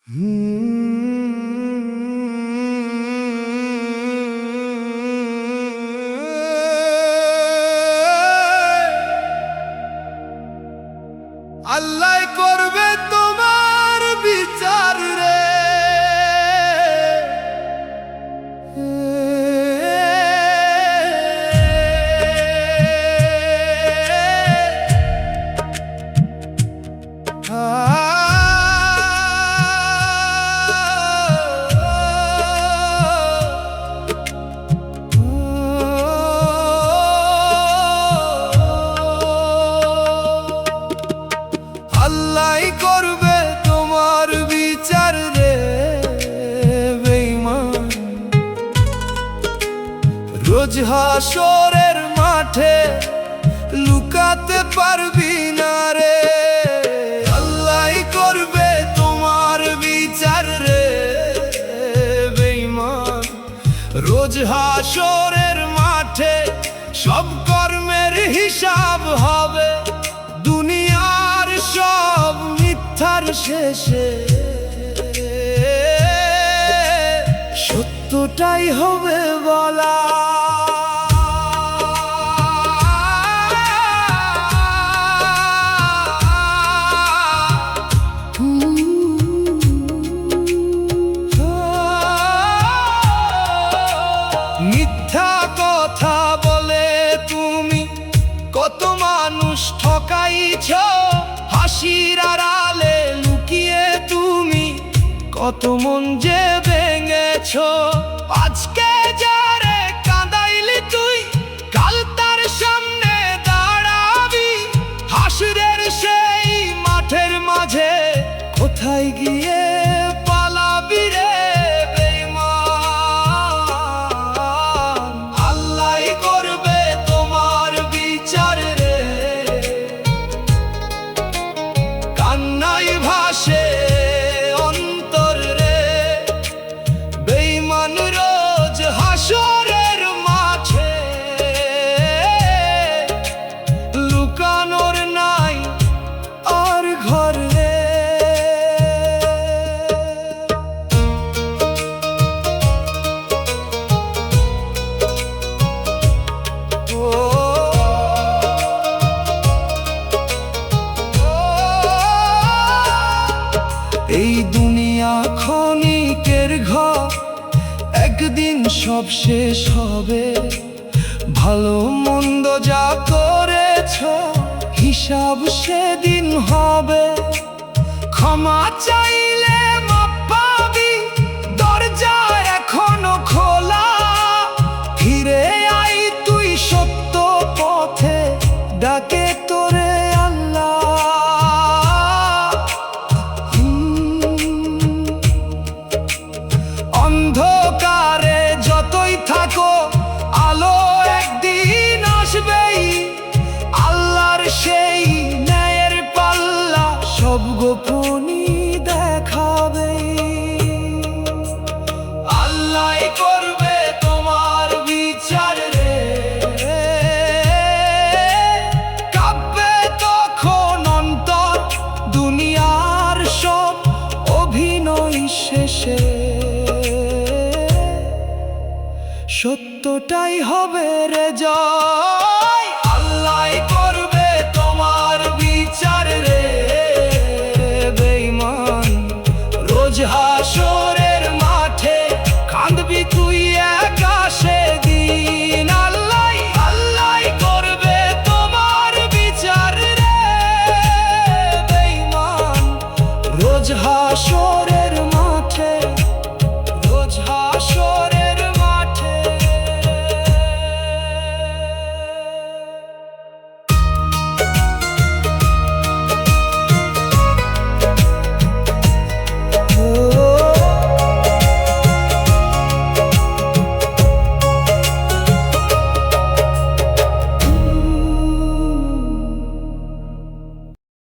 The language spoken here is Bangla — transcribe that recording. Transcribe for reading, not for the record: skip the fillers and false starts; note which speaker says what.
Speaker 1: আল্লাহ করবে তোমার বিচার রে। আল্লাহ করবে তোমার বিচার রে বেঈমান। রোজ হাসরের মাঠে লুকাতে পারবি না রে। আল্লাহ করবে তোমার বিচার রে বেঈমান। রোজ হাসরের মাঠে সব কর্মের হিসাব হবে। দুনিয়ার সব মিথ্যার শেষে সত্যটাই হবে বলা। মিথ্যা কথা বলে তুমি কত মানুষ ঠকাইছ। হাসির আড়ালে লুকিয়ে তুমি কত মন যে ভেঙেছ। আজকে যারে কাঁদাইলি তুই কাল তার সামনে দাঁড়াবি। হাসরের সেই মাঠের মাঝে কোথায় গিয়ে পালাবি রে বেঈমান। আল্লাহ করবে তোমার বিচার রে। কান্নায় ভাসে অন্তর রে বেঈমান। রোজ হাসরের মাঠে লুকানোর নাই আর ঘর রে। এই দুনিয়া ক্ষণিকের ঘর, একদিন সব শেষ হবে। ভালো মন্দ যা করেছ হিসাব সেদিন হবে। ক্ষমা চাইলে মাপ পাবি, দরজা এখনো খোলা। ফিরে আই তুই সত্য পথে, ডাকে তোরে আল্লাহ। অন্ধকারে যতই থাকো আলো একদিন আসবেই। আল্লাহর সেই ন্যায়ের পাল্লা সব গোপনই দেখাবে। আল্লাহ করবে তোমার বিচার রে। কাঁপবে তখন অন্তর, দুনিয়ার সব অভিনয় শেষে সত্যটাই হবে রে জয়।